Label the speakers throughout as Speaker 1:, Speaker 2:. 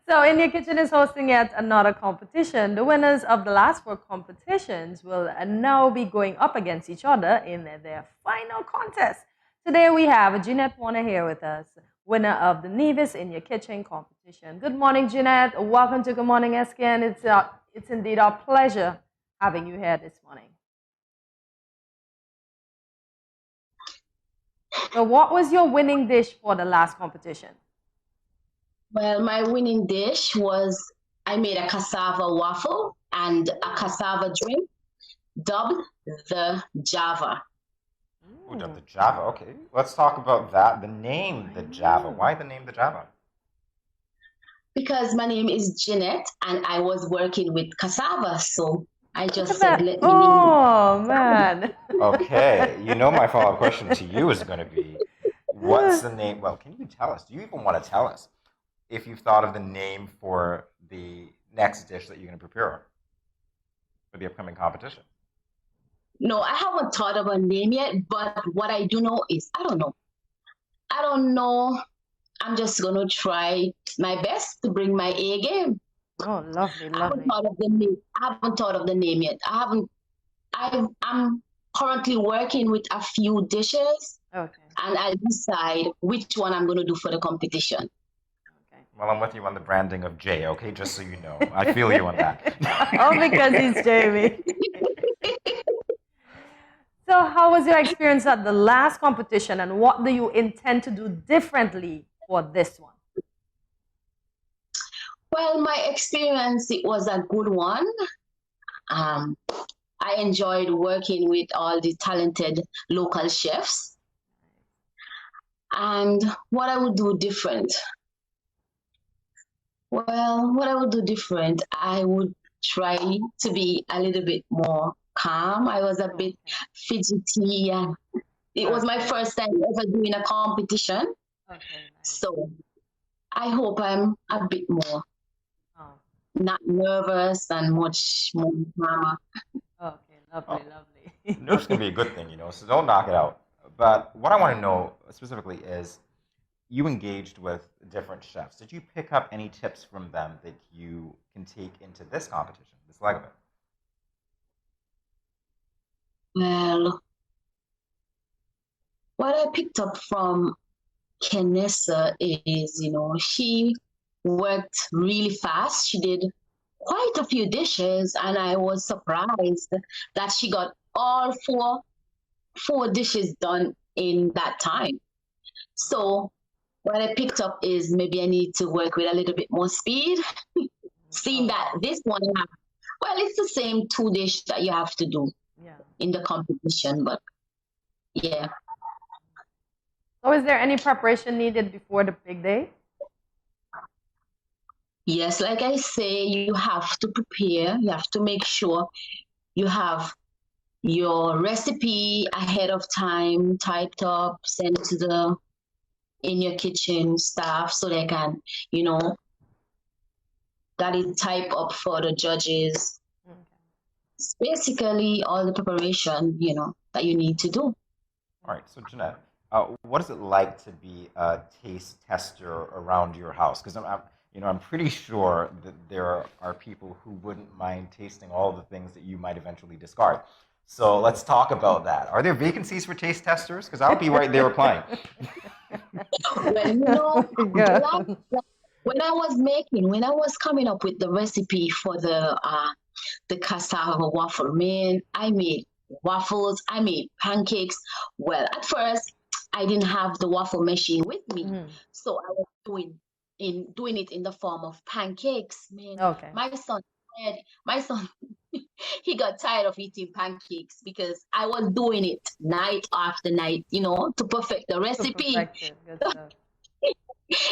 Speaker 1: So, In Your Kitchen is hosting yet another competition. The winners of the last four competitions will now be going up against each other in their final contest. Today we have Jeanette Warner here with us, winner of the Nevis In Your Kitchen competition. Good morning, Jeanette. Welcome to Good Morning SKN. It's indeed our pleasure having you here this morning. So, what was your winning dish for the last competition?
Speaker 2: Well, my winning dish was I made a cassava waffle and a cassava drink dubbed the Java.
Speaker 3: Oh, the Java. Okay, let's talk about that. The name, the Java. Why the name, the Java?
Speaker 2: Because my name is Jeanette and I was working with cassava, so I just said, let me name
Speaker 1: Oh, man.
Speaker 3: Okay, my follow-up question to you is going to be, what's the name? Well, can you tell us? Do you even want to tell us if you've thought of the name for the next dish that you're going to prepare for the upcoming competition?
Speaker 2: No, I haven't thought of a name yet, but what I do know is I don't know. I'm just going to try my best to bring my A game.
Speaker 1: Oh, lovely, lovely.
Speaker 2: I haven't thought of the name. I haven't thought of the name yet. I'm currently working with a few dishes.
Speaker 1: Okay.
Speaker 2: And I'll decide which one I'm going to do for the competition.
Speaker 1: Okay.
Speaker 3: Well, I'm with you on the branding of Jay, okay? Just so you know. I feel you on that.
Speaker 1: Oh, because he's Jamie. So how was your experience at the last competition, and what do you intend to do differently for this one?
Speaker 2: Well, my experience, it was a good one. I enjoyed working with all the talented local chefs. And what I would do different? Well, what I would do different, I would try to be a little bit more calm. I was a bit fidgety. And it was my first time ever doing a competition.
Speaker 1: Okay, nice.
Speaker 2: So I hope I'm a bit more not nervous and much more calmer.
Speaker 1: Okay, lovely, lovely.
Speaker 3: Nerves can be a good thing, so don't knock it out. But what I want to know specifically is, you engaged with different chefs. Did you pick up any tips from them that you can take into this competition, this leg of it?
Speaker 2: Well, what I picked up from Kenessa is, she worked really fast. She did quite a few dishes, and I was surprised that she got all four dishes done in that time. So what I picked up is maybe I need to work with a little bit more speed. Seeing that this one, it's the same two dish that you have to do in the competition, but yeah.
Speaker 1: So is there any preparation needed before the big day?
Speaker 2: Yes, like I say, you have to prepare. You have to make sure you have your recipe ahead of time, typed up, sent to the In Your Kitchen staff so they can, that is type up for the judges. Okay. It's basically all the preparation, that you need to do.
Speaker 3: All right, so Jeanette, what is it like to be a taste tester around your house? Because I'm pretty sure that there are people who wouldn't mind tasting all the things that you might eventually discard. So let's talk about that. Are there vacancies for taste testers? Because I'll be right there applying.
Speaker 2: Well, when I was coming up with the recipe for the cassava waffle, man, I made waffles, I made pancakes. Well, at first, I didn't have the waffle machine with me, so I was doing it in the form of pancakes. Man,
Speaker 1: okay.
Speaker 2: My son, he got tired of eating pancakes because I was doing it night after night, to perfect the recipe.
Speaker 1: Good stuff.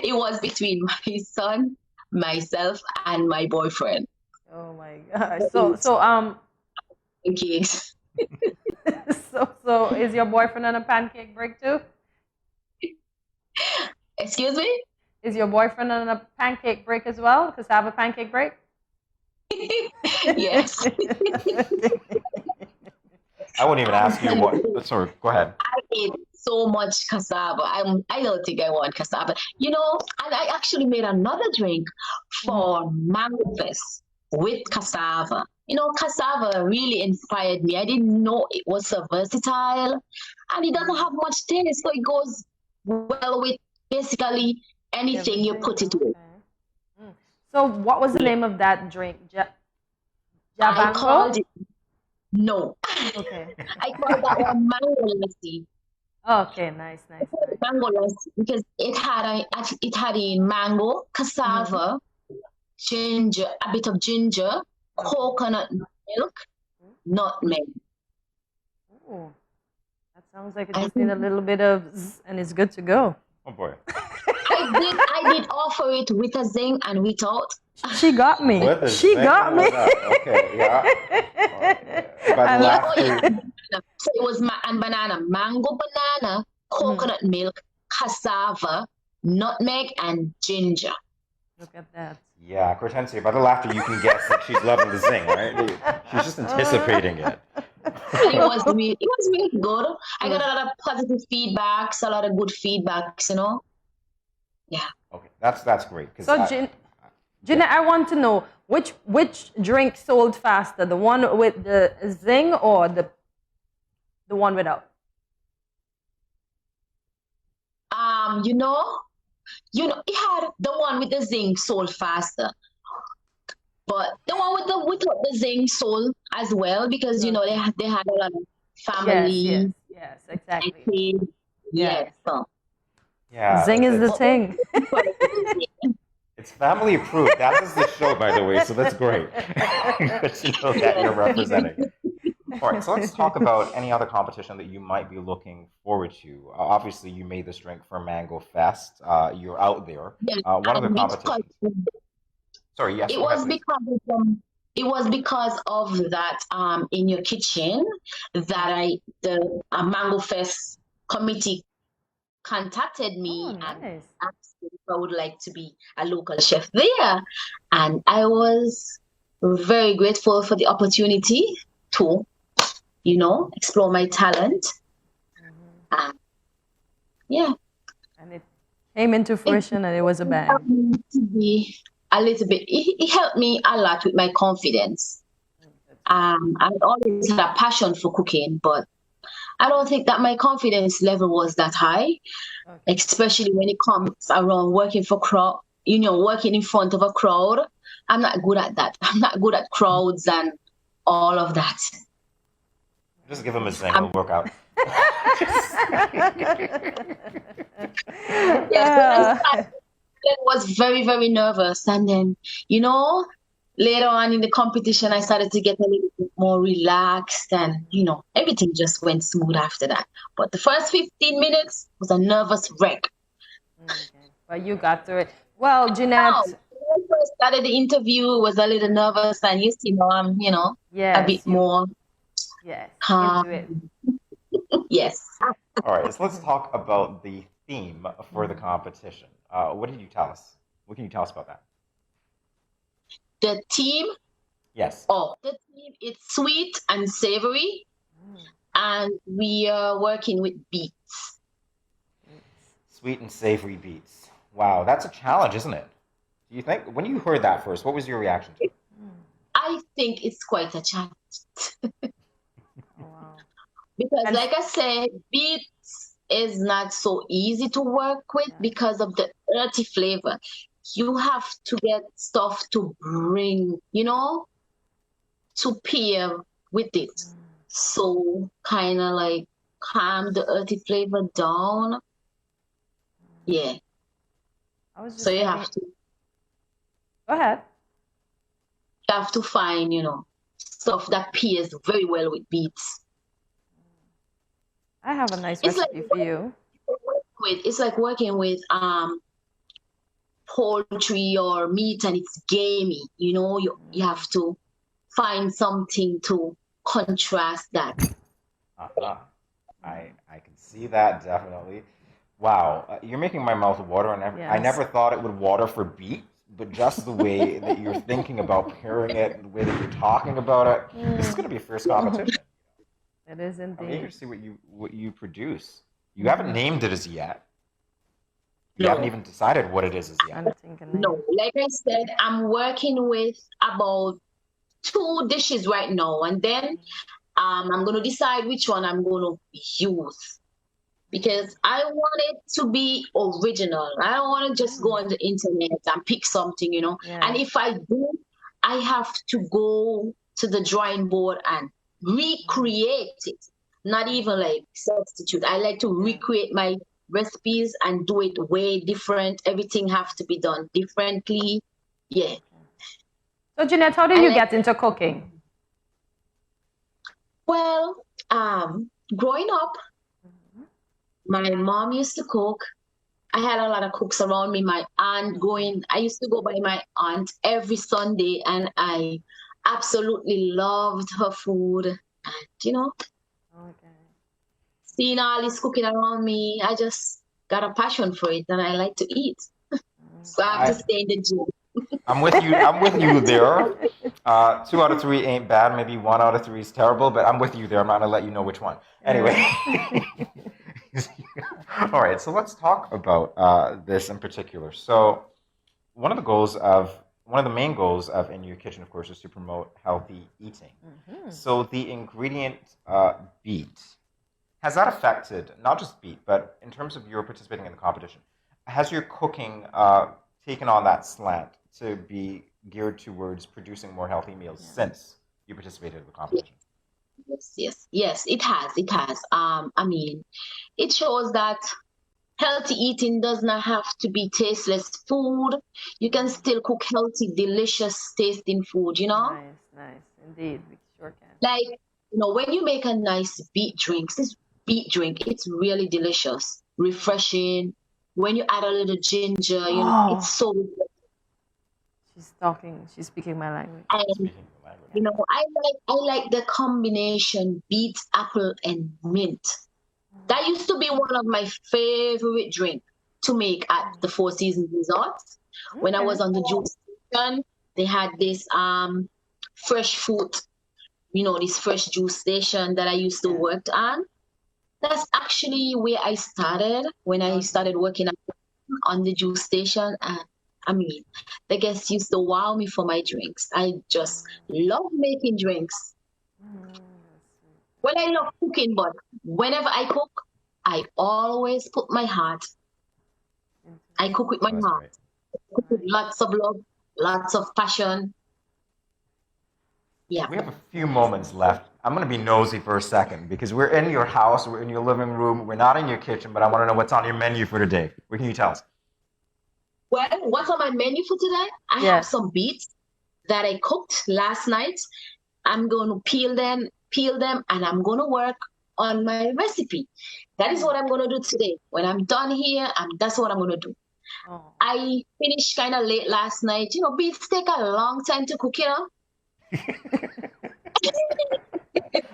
Speaker 2: It was between my son, myself, and my boyfriend.
Speaker 1: Oh my gosh! So
Speaker 2: pancakes.
Speaker 1: So is your boyfriend on a pancake break too?
Speaker 2: Excuse me?
Speaker 1: Is your boyfriend on a pancake break as well? Because I have a pancake break.
Speaker 2: Yes.
Speaker 3: I wouldn't even ask you what. Sorry, go ahead.
Speaker 2: so much cassava. I don't think I want cassava. And I actually made another drink for Mango Fest with cassava. Cassava really inspired me. I didn't know it was so versatile and it doesn't have much taste, so it goes well with basically anything you put it with.
Speaker 1: Mm. So what was the name of that drink?
Speaker 2: I
Speaker 1: Javango?
Speaker 2: called it, no.
Speaker 1: Okay.
Speaker 2: I called that one mango lassi.
Speaker 1: Okay, nice.
Speaker 2: Mango lassi because it had a mango, cassava, ginger, a bit of ginger, coconut milk, nutmeg.
Speaker 1: Ooh, that sounds like it
Speaker 2: I
Speaker 1: just need a
Speaker 2: think
Speaker 1: little bit of zzz, and it's good to go.
Speaker 3: Oh boy.
Speaker 2: I did offer it with a zing and without.
Speaker 1: She got me.
Speaker 3: What the
Speaker 1: She
Speaker 3: zing
Speaker 1: got
Speaker 3: and
Speaker 1: me.
Speaker 3: without? Okay, yeah. But
Speaker 1: I
Speaker 3: the
Speaker 1: love
Speaker 3: last
Speaker 2: Oh yeah,
Speaker 3: two,
Speaker 2: so it was and banana, mango, banana, coconut milk, cassava, nutmeg, and ginger.
Speaker 1: Look at that.
Speaker 3: yeah, Cortensia, by the laughter you can guess that she's loving the zing, right? She's just anticipating it.
Speaker 2: And it was really good. I got a lot of positive feedbacks, a lot of good feedbacks. Yeah.
Speaker 3: Okay, that's great. 'Cause
Speaker 1: So, Gina, I want to know which drink sold faster, the one with the zing or the one without?
Speaker 2: It had the one with the zinc sold faster, but the one without the zinc sold as well because they had a lot of family
Speaker 1: Yes,
Speaker 2: and
Speaker 1: exactly.
Speaker 2: kids.
Speaker 1: Yes.
Speaker 2: Yes, so
Speaker 3: yeah,
Speaker 1: Zing is the
Speaker 3: it's,
Speaker 1: thing.
Speaker 3: it's family approved. That is the show, by the way, so that's great. Good to know that you're representing. All right, so let's talk about any other competition that you might be looking forward to. Obviously, you made this drink for Mango Fest. You're out there.
Speaker 2: yeah,
Speaker 3: What other
Speaker 2: and
Speaker 3: competitions? Sorry, yes,
Speaker 2: it
Speaker 3: go ahead,
Speaker 2: was
Speaker 3: please.
Speaker 2: because of that in your kitchen that the Mango Fest committee contacted me
Speaker 1: Oh,
Speaker 2: and
Speaker 1: nice.
Speaker 2: asked if I would like to be a local chef there, and I was very grateful for the opportunity to explore my talent. And yeah,
Speaker 1: And it came into fruition and it was a
Speaker 2: it
Speaker 1: bang.
Speaker 2: helped me to be a little bit. It helped me a lot with my confidence. I always had a passion for cooking, but I don't think that my confidence level was that high,
Speaker 1: Okay.
Speaker 2: especially when it comes around working working in front of a crowd. I'm not good at that. I'm not good at crowds and all of that.
Speaker 3: Just give him a zing, it'll work out.
Speaker 2: Yes, when I started, I was very, very nervous. And then, later on in the competition, I started to get a little bit more relaxed and, everything just went smooth after that. But the first 15 minutes was a nervous wreck.
Speaker 1: Okay. But you got through it. Well, Jeanette.
Speaker 2: When I first started the interview, was a little nervous and I'm, a
Speaker 1: Yes.
Speaker 2: bit more
Speaker 1: Yes.
Speaker 2: calm.
Speaker 1: Into it.
Speaker 2: Yes.
Speaker 3: All right, so let's talk about the theme for the competition. What did you tell us? What can you tell us about that?
Speaker 2: The team,
Speaker 3: Yes.
Speaker 2: it's sweet and savory, and we are working with beets.
Speaker 3: Sweet and savory beets. Wow, that's a challenge, isn't it? Do you think? When you heard that first, what was your reaction to it?
Speaker 2: I think it's quite a challenge.
Speaker 1: Wow.
Speaker 2: Because,
Speaker 1: And-
Speaker 2: like I said, beets is not so easy to work with because of the earthy flavor. You have to get stuff to bring, to pair with it. So kind of like calm the earthy flavor down. Yeah.
Speaker 1: I was just
Speaker 2: So you
Speaker 1: thinking-
Speaker 2: have to
Speaker 1: Go ahead.
Speaker 2: find, stuff that pairs very well with beets.
Speaker 1: I have a nice
Speaker 2: It's
Speaker 1: recipe for you.
Speaker 2: It's like working with poultry or meat and it's gamey. You have to find something to contrast that.
Speaker 3: Uh-huh. I can see that definitely. Wow, you're making my mouth water, and I
Speaker 1: Yes.
Speaker 3: never thought it would water for beets, but just the way that you're thinking about pairing it, the way that you're talking about it, this is going to be a fierce competition.
Speaker 1: It is
Speaker 3: I'm eager
Speaker 1: indeed.
Speaker 3: to see what you produce. You haven't named it as yet. You
Speaker 2: No.
Speaker 3: haven't even decided what it is as yet.
Speaker 1: Trying to think of a name.
Speaker 2: No, like I said, I'm working with about 2 dishes right now, and then I'm going to decide which one I'm going to use because I want it to be original. I don't want to just go on the internet and pick something, you know.
Speaker 1: Yeah.
Speaker 2: And if I do, I have to go to the drawing board and recreate it, not even like substitute. I like to recreate my recipes and do it way different. Everything has to be done differently. Yeah.
Speaker 1: So Jeanette, how did you get into cooking?
Speaker 2: Well, growing up, my mom used to cook. I had a lot of cooks around me. My aunt I used to go by my aunt every Sunday, and I absolutely loved her food. And, you know, seeing all this cooking around me, I just got a passion for it, and I like to eat. So I have to stay in the gym.
Speaker 3: I'm with you. I'm with you there. 2 out of 3 ain't bad. Maybe 1 out of 3 is terrible, but I'm with you there. I'm not gonna let you know which one. Anyway. All right. So let's talk about this in particular. So one of the main goals of In Your Kitchen, of course, is to promote healthy eating. So the ingredient beet, has that affected not just beet, but in terms of your participating in the competition, has your cooking taken on that slant to be geared towards producing more healthy meals since you participated in the competition?
Speaker 2: Yes, it has. I mean, it shows that healthy eating does not have to be tasteless food. You can still cook healthy, delicious tasting food, you know?
Speaker 1: Nice. Indeed, we sure can.
Speaker 2: Like, you know, when you make a nice beet drink, it's really delicious, refreshing. When you add a little ginger, you know, it's so good.
Speaker 1: She's speaking my language.
Speaker 2: And, you know, I like the combination beet, apple, and mint. That used to be one of my favorite drinks to make at the Four Seasons Resort. When I was on the juice station, they had this fresh fruit, you know, this fresh juice station that I used to work on. That's actually where I started when I started working on the juice station. And I mean, the guests used to wow me for my drinks. I just love making drinks. Well, I love cooking, but whenever I cook, I always put my heart. I cook with my heart.
Speaker 3: Right.
Speaker 2: I cook with lots of love, lots of passion. Yeah.
Speaker 3: We have a few moments left. I'm going to be nosy for a second because we're in your house, we're in your living room, we're not in your kitchen, but I want to know what's on your menu for today. What can you tell us?
Speaker 2: Well, what's on my menu for today? I have some beets that I cooked last night. I'm going to peel them, and I'm going to work on my recipe. That is what I'm going to do today. When I'm done here, that's what I'm going to do. I finished kind of late last night. You know, beets take a long time to cook, you know?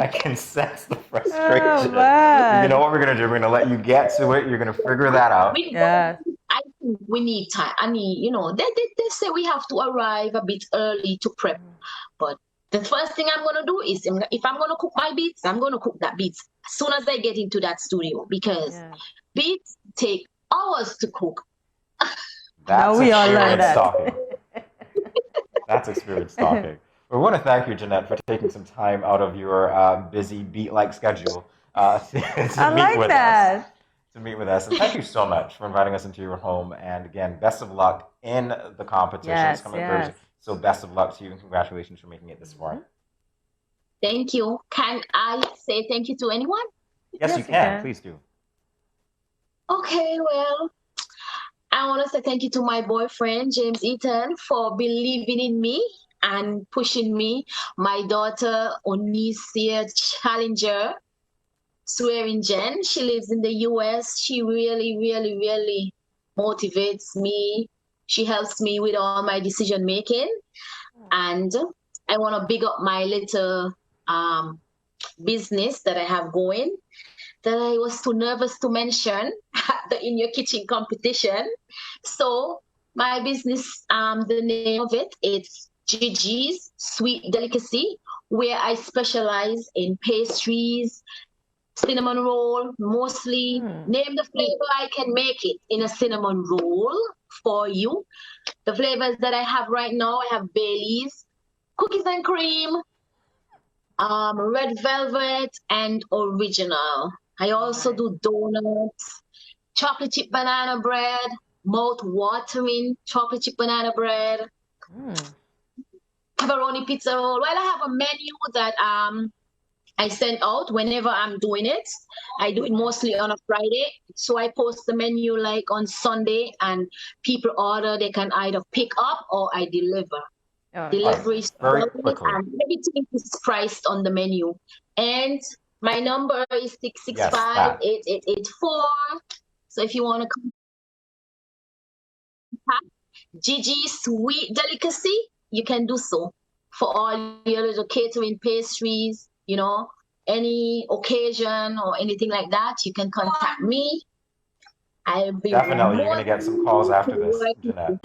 Speaker 3: I can sense the frustration. You know what we're going to do? We're going to let you get to it. You're going to figure that out.
Speaker 2: I think we need time. I mean, you know, they say we have to arrive a bit early to prep. But the first thing I'm going to do is, if I'm going to cook my beets, I'm going to cook that beets as soon as I get into that studio, because beets take hours to cook.
Speaker 3: That's experience talking. That's experience talking. We want to thank you, Jeanette, for taking some time out of your busy beat-like schedule to meet with us. And thank you so much for inviting us into your home. And again, best of luck in the competitions coming Thursday. So best of luck to you and congratulations for making it this far.
Speaker 2: Thank you. Can I say thank you to anyone?
Speaker 3: Yes, you can. Please do.
Speaker 2: Okay, well, I want to say thank you to my boyfriend, James Eaton, for believing in me and pushing me. My daughter, Onicia Challenger, Swearing Jen, she lives in the US. She really, really, really motivates me. She helps me with all my decision making. And I want to big up my little business that I have going that I was too nervous to mention at the In Your Kitchen competition. So my business, the name of it's Gigi's Sweet Delicacy, where I specialize in pastries, cinnamon roll, mostly. Name the flavor, I can make it in a cinnamon roll for you. The flavors that I have right now, I have Bailey's, cookies and cream, red velvet, and original. I also do donuts, chocolate chip banana bread, mouth-watering chocolate chip banana bread, pepperoni pizza roll. Well, I have a menu that I send out whenever I'm doing it. I do it mostly on a Friday. So I post the menu like on Sunday, and people order. They can either pick up or I deliver. Delivery
Speaker 3: very quickly.
Speaker 2: and everything is priced on the menu. And my number is 665-8884. So if you want to contact Gigi Sweet Delicacy, you can do so for all your little catering pastries, you know, any occasion or anything like that. You can contact me. I'll be
Speaker 3: definitely. You're going to get some calls after this, Jeanette.